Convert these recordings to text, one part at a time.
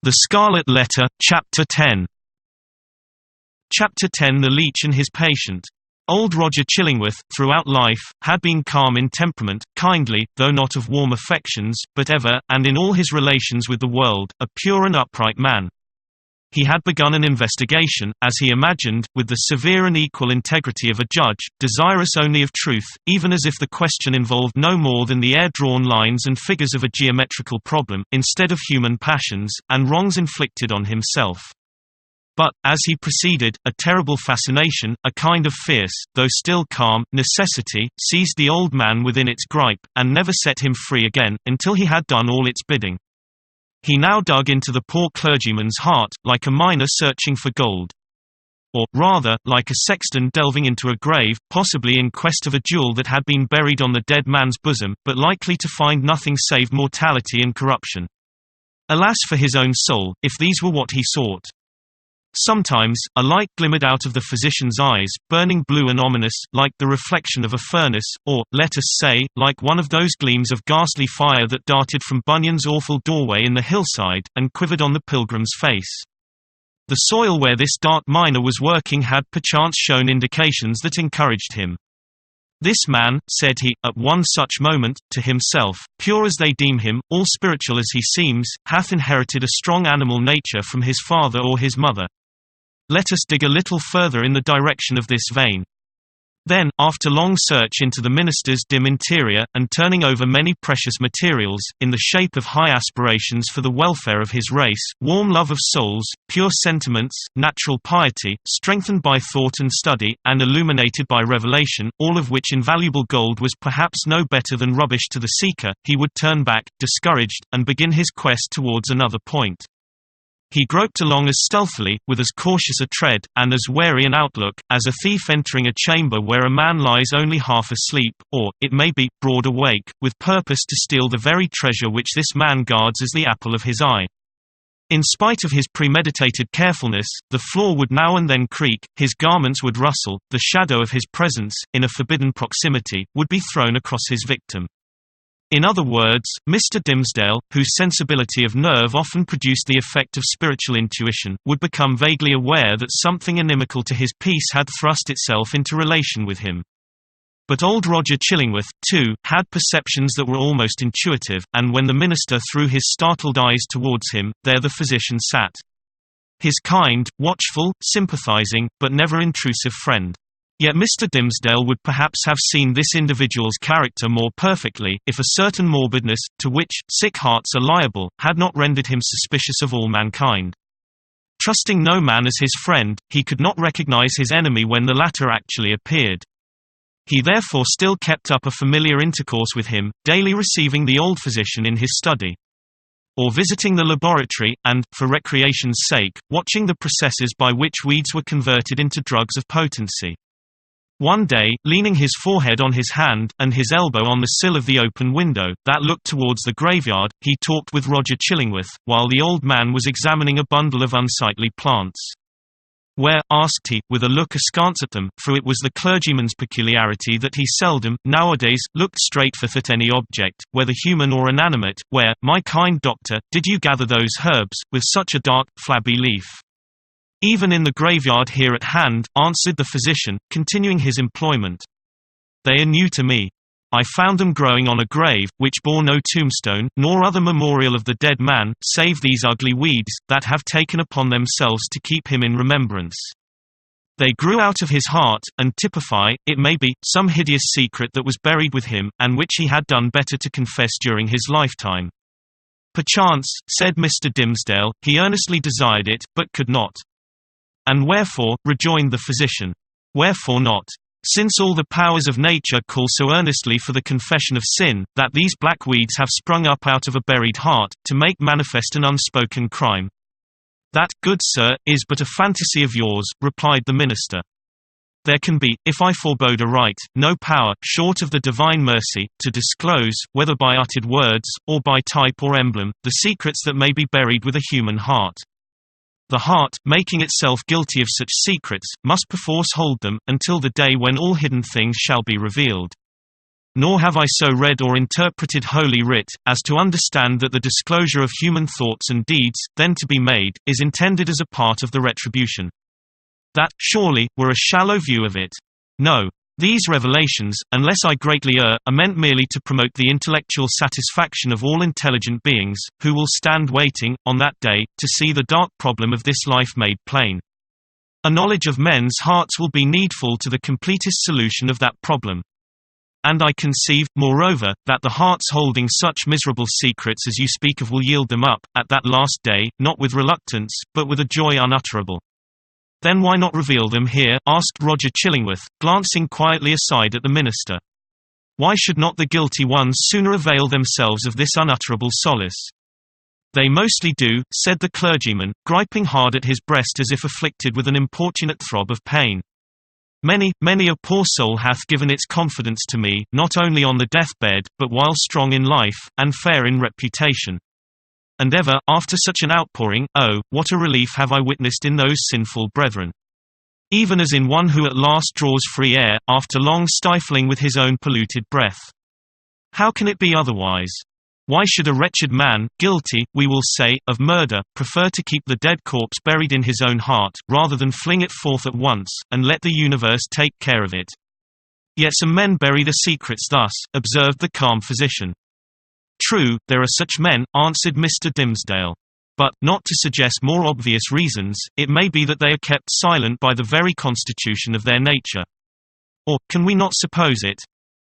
The Scarlet Letter, Chapter 10. Chapter 10. The Leech and His Patient. Old Roger Chillingworth, throughout life, had been calm in temperament, kindly, though not of warm affections, but ever, and in all his relations with the world, a pure and upright man. He had begun an investigation, as he imagined, with the severe and equal integrity of a judge, desirous only of truth, even as if the question involved no more than the air-drawn lines and figures of a geometrical problem, instead of human passions, and wrongs inflicted on himself. But, as he proceeded, a terrible fascination, a kind of fierce, though still calm, necessity, seized the old man within its gripe, and never set him free again, until he had done all its bidding. He now dug into the poor clergyman's heart, like a miner searching for gold. Or, rather, like a sexton delving into a grave, possibly in quest of a jewel that had been buried on the dead man's bosom, but likely to find nothing save mortality and corruption. Alas for his own soul, if these were what he sought! Sometimes, a light glimmered out of the physician's eyes, burning blue and ominous, like the reflection of a furnace, or, let us say, like one of those gleams of ghastly fire that darted from Bunyan's awful doorway in the hillside, and quivered on the pilgrim's face. The soil where this dark miner was working had perchance shown indications that encouraged him. "This man," said he, at one such moment, to himself, "pure as they deem him, all spiritual as he seems, hath inherited a strong animal nature from his father or his mother. Let us dig a little further in the direction of this vein." Then, after long search into the minister's dim interior, and turning over many precious materials, in the shape of high aspirations for the welfare of his race, warm love of souls, pure sentiments, natural piety, strengthened by thought and study, and illuminated by revelation, all of which invaluable gold was perhaps no better than rubbish to the seeker, he would turn back, discouraged, and begin his quest towards another point. He groped along as stealthily, with as cautious a tread, and as wary an outlook, as a thief entering a chamber where a man lies only half asleep, or, it may be, broad awake, with purpose to steal the very treasure which this man guards as the apple of his eye. In spite of his premeditated carefulness, the floor would now and then creak, his garments would rustle, the shadow of his presence, in a forbidden proximity, would be thrown across his victim. In other words, Mr. Dimmesdale, whose sensibility of nerve often produced the effect of spiritual intuition, would become vaguely aware that something inimical to his peace had thrust itself into relation with him. But old Roger Chillingworth, too, had perceptions that were almost intuitive, and when the minister threw his startled eyes towards him, there the physician sat. His kind, watchful, sympathizing, but never intrusive friend. Yet Mr. Dimmesdale would perhaps have seen this individual's character more perfectly, if a certain morbidness, to which sick hearts are liable, had not rendered him suspicious of all mankind. Trusting no man as his friend, he could not recognize his enemy when the latter actually appeared. He therefore still kept up a familiar intercourse with him, daily receiving the old physician in his study, or visiting the laboratory, and, for recreation's sake, watching the processes by which weeds were converted into drugs of potency. One day, leaning his forehead on his hand, and his elbow on the sill of the open window, that looked towards the graveyard, he talked with Roger Chillingworth, while the old man was examining a bundle of unsightly plants. "Where," asked he, with a look askance at them, for it was the clergyman's peculiarity that he seldom, nowadays, looked straight forth at any object, whether human or inanimate, "where, my kind doctor, did you gather those herbs, with such a dark, flabby leaf?" "Even in the graveyard here at hand," answered the physician, continuing his employment. "They are new to me. I found them growing on a grave, which bore no tombstone, nor other memorial of the dead man, save these ugly weeds, that have taken upon themselves to keep him in remembrance. They grew out of his heart, and typify, it may be, some hideous secret that was buried with him, and which he had done better to confess during his lifetime." "Perchance," said Mr. Dimmesdale, "he earnestly desired it, but could not." "And wherefore," rejoined the physician. "Wherefore not? Since all the powers of nature call so earnestly for the confession of sin, that these black weeds have sprung up out of a buried heart, to make manifest an unspoken crime." "That, good sir, is but a fantasy of yours," replied the minister. "There can be, if I forebode aright, no power, short of the divine mercy, to disclose, whether by uttered words, or by type or emblem, the secrets that may be buried with a human heart. The heart, making itself guilty of such secrets, must perforce hold them, until the day when all hidden things shall be revealed." Nor have I so read or interpreted Holy Writ, as to understand that the disclosure of human thoughts and deeds, then to be made, is intended as a part of the retribution. That, surely, were a shallow view of it. No. These revelations, unless I greatly err, are meant merely to promote the intellectual satisfaction of all intelligent beings, who will stand waiting, on that day, to see the dark problem of this life made plain. A knowledge of men's hearts will be needful to the completest solution of that problem. And I conceive, moreover, that the hearts holding such miserable secrets as you speak of will yield them up, at that last day, not with reluctance, but with a joy unutterable. Then why not reveal them here? Asked Roger Chillingworth, glancing quietly aside at the minister. Why should not the guilty ones sooner avail themselves of this unutterable solace? They mostly do, said the clergyman, griping hard at his breast as if afflicted with an importunate throb of pain. Many, many a poor soul hath given its confidence to me, not only on the deathbed, but while strong in life, and fair in reputation. And ever, after such an outpouring, oh, what a relief have I witnessed in those sinful brethren! Even as in one who at last draws free air, after long stifling with his own polluted breath. How can it be otherwise? Why should a wretched man, guilty, we will say, of murder, prefer to keep the dead corpse buried in his own heart, rather than fling it forth at once, and let the universe take care of it? Yet some men bury the secrets thus, observed the calm physician. True, there are such men, answered Mr. Dimmesdale. But, not to suggest more obvious reasons, it may be that they are kept silent by the very constitution of their nature. Or, can we not suppose it?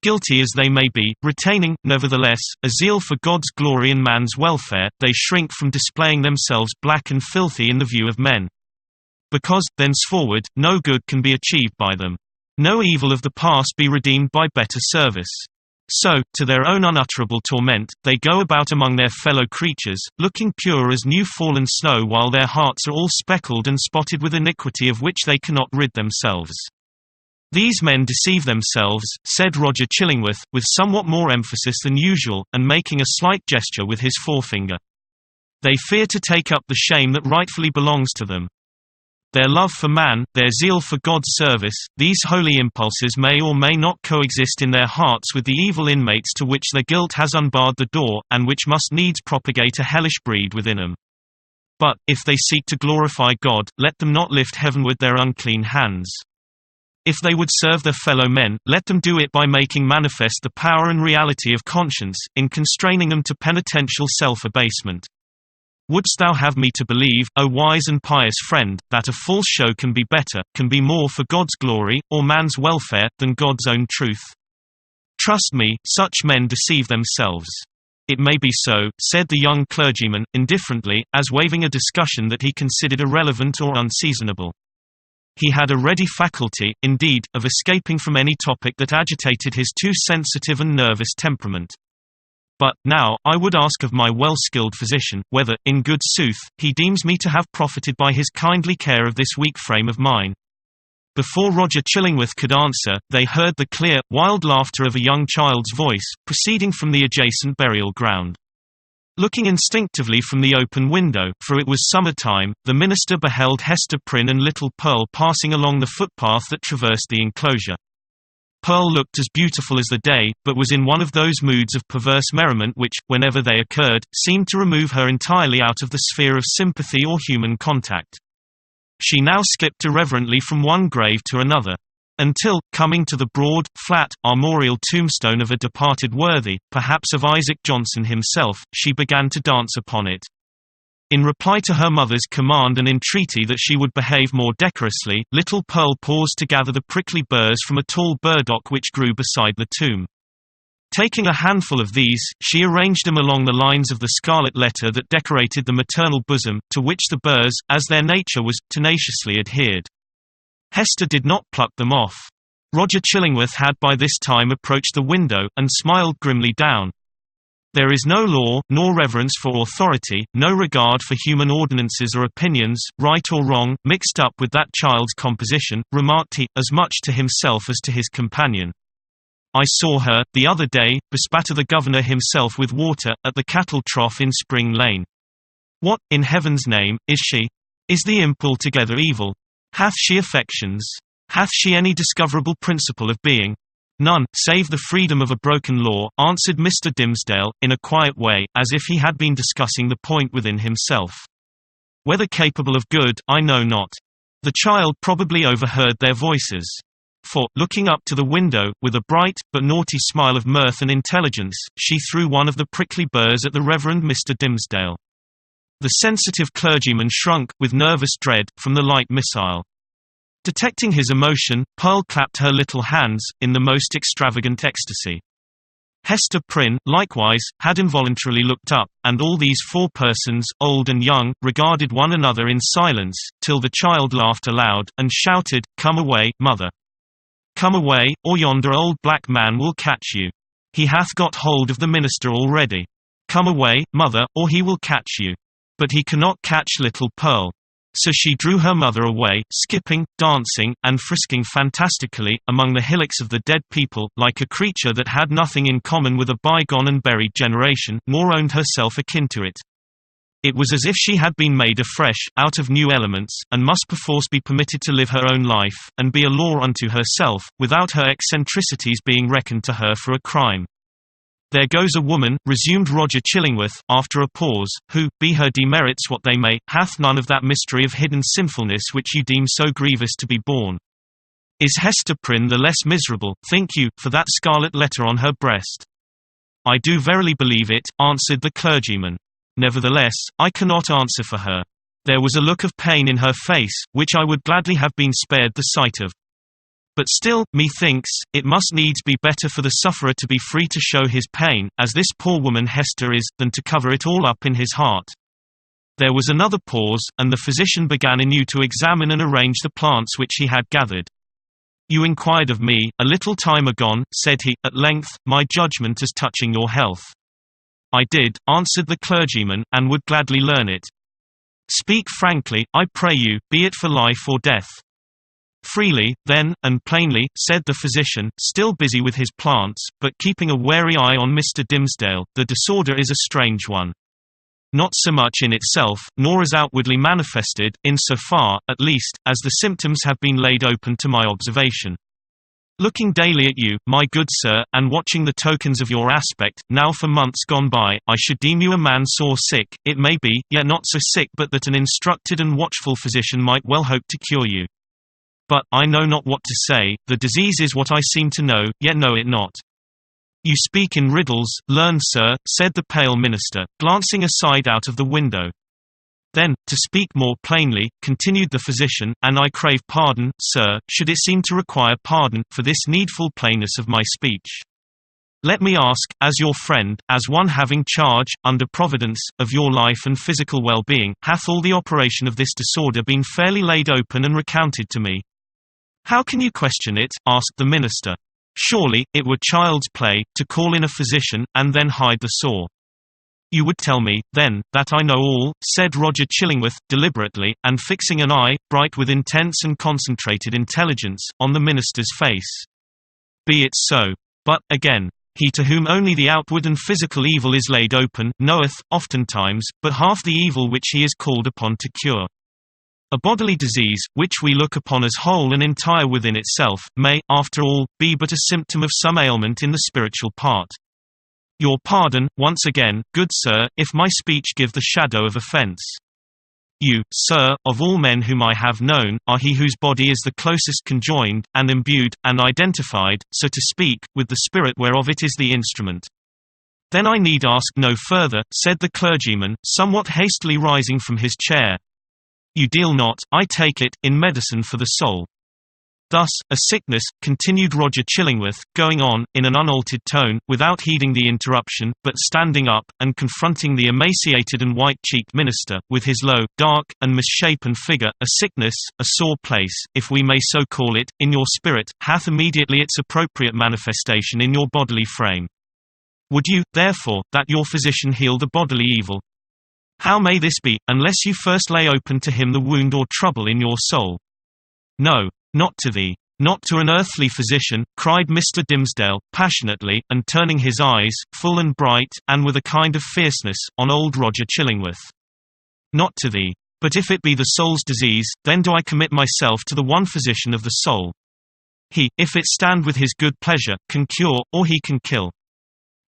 Guilty as they may be, retaining, nevertheless, a zeal for God's glory and man's welfare, they shrink from displaying themselves black and filthy in the view of men. Because, thenceforward, no good can be achieved by them. No evil of the past be redeemed by better service. So, to their own unutterable torment, they go about among their fellow creatures, looking pure as new fallen snow while their hearts are all speckled and spotted with iniquity of which they cannot rid themselves. These men deceive themselves, said Roger Chillingworth, with somewhat more emphasis than usual, and making a slight gesture with his forefinger. They fear to take up the shame that rightfully belongs to them. Their love for man, their zeal for God's service, these holy impulses may or may not coexist in their hearts with the evil inmates to which their guilt has unbarred the door, and which must needs propagate a hellish breed within them. But, if they seek to glorify God, let them not lift heavenward their unclean hands. If they would serve their fellow men, let them do it by making manifest the power and reality of conscience, in constraining them to penitential self-abasement. Wouldst thou have me to believe, O wise and pious friend, that a false show can be better, can be more for God's glory, or man's welfare, than God's own truth? Trust me, such men deceive themselves. It may be so, said the young clergyman, indifferently, as waiving a discussion that he considered irrelevant or unseasonable. He had a ready faculty, indeed, of escaping from any topic that agitated his too sensitive and nervous temperament. But, now, I would ask of my well-skilled physician, whether, in good sooth, he deems me to have profited by his kindly care of this weak frame of mine. Before Roger Chillingworth could answer, they heard the clear, wild laughter of a young child's voice, proceeding from the adjacent burial ground. Looking instinctively from the open window, for it was summer-time, the minister beheld Hester Prynne and little Pearl passing along the footpath that traversed the enclosure. Pearl looked as beautiful as the day, but was in one of those moods of perverse merriment which, whenever they occurred, seemed to remove her entirely out of the sphere of sympathy or human contact. She now skipped irreverently from one grave to another. Until, coming to the broad, flat, armorial tombstone of a departed worthy, perhaps of Isaac Johnson himself, she began to dance upon it. In reply to her mother's command and entreaty that she would behave more decorously, little Pearl paused to gather the prickly burrs from a tall burdock which grew beside the tomb. Taking a handful of these, she arranged them along the lines of the scarlet letter that decorated the maternal bosom, to which the burrs, as their nature was, tenaciously adhered. Hester did not pluck them off. Roger Chillingworth had by this time approached the window, and smiled grimly down. There is no law, nor reverence for authority, no regard for human ordinances or opinions, right or wrong, mixed up with that child's composition, remarked he, as much to himself as to his companion. I saw her, the other day, bespatter the governor himself with water, at the cattle trough in Spring Lane. What, in heaven's name, is she? Is the imp altogether evil? Hath she affections? Hath she any discoverable principle of being? "None, save the freedom of a broken law," answered Mr. Dimmesdale, in a quiet way, as if he had been discussing the point within himself. "Whether capable of good, I know not. The child probably overheard their voices. For, looking up to the window, with a bright, but naughty smile of mirth and intelligence, she threw one of the prickly burrs at the Reverend Mr. Dimmesdale. The sensitive clergyman shrunk, with nervous dread, from the light missile. Detecting his emotion, Pearl clapped her little hands, in the most extravagant ecstasy. Hester Prynne, likewise, had involuntarily looked up, and all these four persons, old and young, regarded one another in silence, till the child laughed aloud, and shouted, "Come away, mother! Come away, or yonder old black man will catch you. He hath got hold of the minister already. Come away, mother, or he will catch you. But he cannot catch little Pearl." So she drew her mother away, skipping, dancing, and frisking fantastically, among the hillocks of the dead people, like a creature that had nothing in common with a bygone and buried generation, nor owned herself akin to it. It was as if she had been made afresh, out of new elements, and must perforce be permitted to live her own life, and be a law unto herself, without her eccentricities being reckoned to her for a crime. "There goes a woman," resumed Roger Chillingworth, after a pause, "who, be her demerits what they may, hath none of that mystery of hidden sinfulness which you deem so grievous to be borne. Is Hester Prynne the less miserable, think you, for that scarlet letter on her breast?" "I do verily believe it," answered the clergyman. "Nevertheless, I cannot answer for her. There was a look of pain in her face, which I would gladly have been spared the sight of. But still, methinks, it must needs be better for the sufferer to be free to show his pain, as this poor woman Hester is, than to cover it all up in his heart." There was another pause, and the physician began anew to examine and arrange the plants which he had gathered. "You inquired of me, a little time agone," said he, at length, "my judgment as touching your health." "I did," answered the clergyman, "and would gladly learn it." "Speak frankly, I pray you, be it for life or death." "Freely, then, and plainly," said the physician, still busy with his plants, but keeping a wary eye on Mr. Dimmesdale. "The disorder is a strange one. Not so much in itself, nor as outwardly manifested, in so far, at least, as the symptoms have been laid open to my observation. Looking daily at you, my good sir, and watching the tokens of your aspect, now for months gone by, I should deem you a man sore sick, it may be, yet not so sick but that an instructed and watchful physician might well hope to cure you. But, I know not what to say, the disease is what I seem to know, yet know it not." "You speak in riddles, learned sir," said the pale minister, glancing aside out of the window. "Then, to speak more plainly," continued the physician, "and I crave pardon, sir, should it seem to require pardon, for this needful plainness of my speech. Let me ask, as your friend, as one having charge, under Providence, of your life and physical well-being, hath all the operation of this disorder been fairly laid open and recounted to me?" "How can you question it?" asked the minister. "Surely, it were child's play, to call in a physician, and then hide the sore." "You would tell me, then, that I know all," said Roger Chillingworth, deliberately, and fixing an eye, bright with intense and concentrated intelligence, on the minister's face. "Be it so. But, again, he to whom only the outward and physical evil is laid open, knoweth, oftentimes, but half the evil which he is called upon to cure. A bodily disease, which we look upon as whole and entire within itself, may, after all, be but a symptom of some ailment in the spiritual part. Your pardon, once again, good sir, if my speech give the shadow of offense. You, sir, of all men whom I have known, are he whose body is the closest conjoined, and imbued, and identified, so to speak, with the spirit whereof it is the instrument." "Then I need ask no further," said the clergyman, somewhat hastily rising from his chair. "You deal not, I take it, in medicine for the soul." "Thus, a sickness," continued Roger Chillingworth, going on, in an unaltered tone, without heeding the interruption, but standing up, and confronting the emaciated and white-cheeked minister, with his low, dark, and misshapen figure, "a sickness, a sore place, if we may so call it, in your spirit, hath immediately its appropriate manifestation in your bodily frame. Would you, therefore, that your physician heal the bodily evil? How may this be, unless you first lay open to him the wound or trouble in your soul?" "No, not to thee. Not to an earthly physician," cried Mr. Dimmesdale, passionately, and turning his eyes, full and bright, and with a kind of fierceness, on old Roger Chillingworth. "Not to thee. But if it be the soul's disease, then do I commit myself to the one physician of the soul. He, if it stand with his good pleasure, can cure, or he can kill.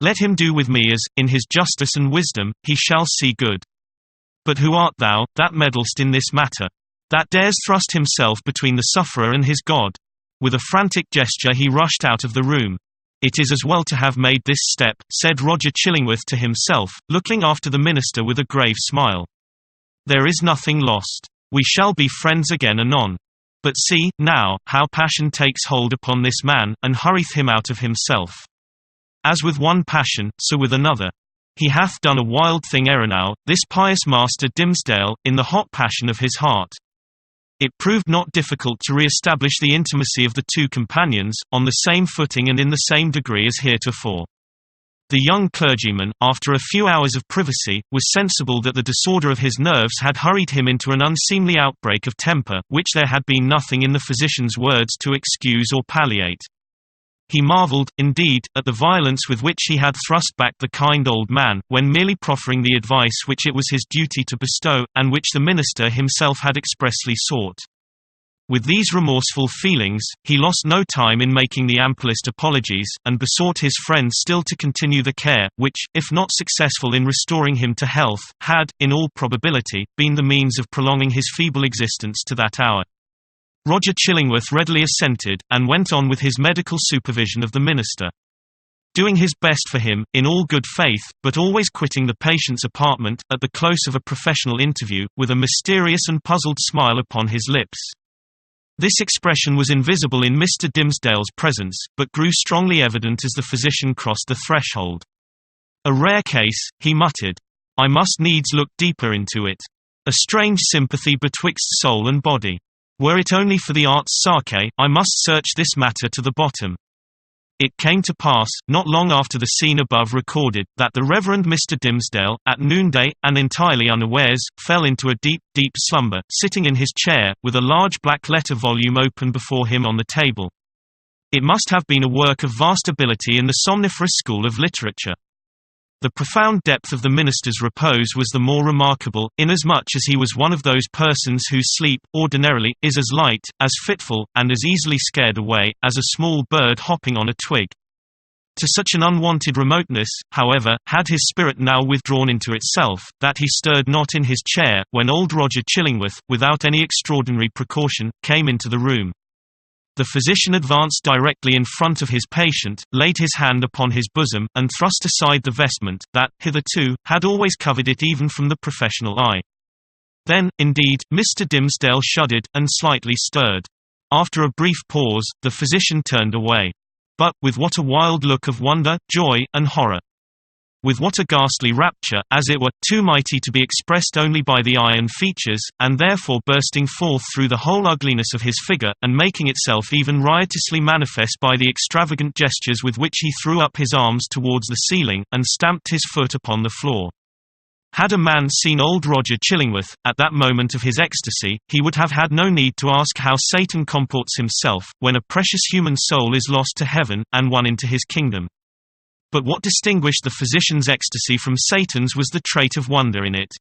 Let him do with me as, in his justice and wisdom, he shall see good. But who art thou, that meddlest in this matter? That dares thrust himself between the sufferer and his God? With a frantic gesture he rushed out of the room. It is as well to have made this step, said Roger Chillingworth to himself, looking after the minister with a grave smile. There is nothing lost. We shall be friends again anon. But see, now, how passion takes hold upon this man, and hurrieth him out of himself. As with one passion, so with another. He hath done a wild thing ere now, this pious Master Dimmesdale, in the hot passion of his heart. It proved not difficult to re-establish the intimacy of the two companions, on the same footing and in the same degree as heretofore. The young clergyman, after a few hours of privacy, was sensible that the disorder of his nerves had hurried him into an unseemly outbreak of temper, which there had been nothing in the physician's words to excuse or palliate. He marvelled, indeed, at the violence with which he had thrust back the kind old man, when merely proffering the advice which it was his duty to bestow, and which the minister himself had expressly sought. With these remorseful feelings, he lost no time in making the amplest apologies, and besought his friend still to continue the care, which, if not successful in restoring him to health, had, in all probability, been the means of prolonging his feeble existence to that hour. Roger Chillingworth readily assented, and went on with his medical supervision of the minister. Doing his best for him, in all good faith, but always quitting the patient's apartment, at the close of a professional interview, with a mysterious and puzzled smile upon his lips. This expression was invisible in Mr. Dimmesdale's presence, but grew strongly evident as the physician crossed the threshold. A rare case, he muttered. I must needs look deeper into it. A strange sympathy betwixt soul and body. Were it only for the art's sake, I must search this matter to the bottom. It came to pass, not long after the scene above recorded, that the Reverend Mr. Dimmesdale, at noonday, and entirely unawares, fell into a deep, deep slumber, sitting in his chair, with a large black letter volume open before him on the table. It must have been a work of vast ability in the somniferous school of literature. The profound depth of the minister's repose was the more remarkable, inasmuch as he was one of those persons whose sleep, ordinarily, is as light, as fitful, and as easily scared away, as a small bird hopping on a twig. To such an unwonted remoteness, however, had his spirit now withdrawn into itself, that he stirred not in his chair, when old Roger Chillingworth, without any extraordinary precaution, came into the room. The physician advanced directly in front of his patient, laid his hand upon his bosom, and thrust aside the vestment, that, hitherto, had always covered it even from the professional eye. Then, indeed, Mr. Dimmesdale shuddered, and slightly stirred. After a brief pause, the physician turned away. But, with what a wild look of wonder, joy, and horror! With what a ghastly rapture, as it were, too mighty to be expressed only by the eye and features, and therefore bursting forth through the whole ugliness of his figure, and making itself even riotously manifest by the extravagant gestures with which he threw up his arms towards the ceiling, and stamped his foot upon the floor. Had a man seen old Roger Chillingworth, at that moment of his ecstasy, he would have had no need to ask how Satan comports himself, when a precious human soul is lost to heaven, and won into his kingdom. But what distinguished the physician's ecstasy from Satan's was the trait of wonder in it.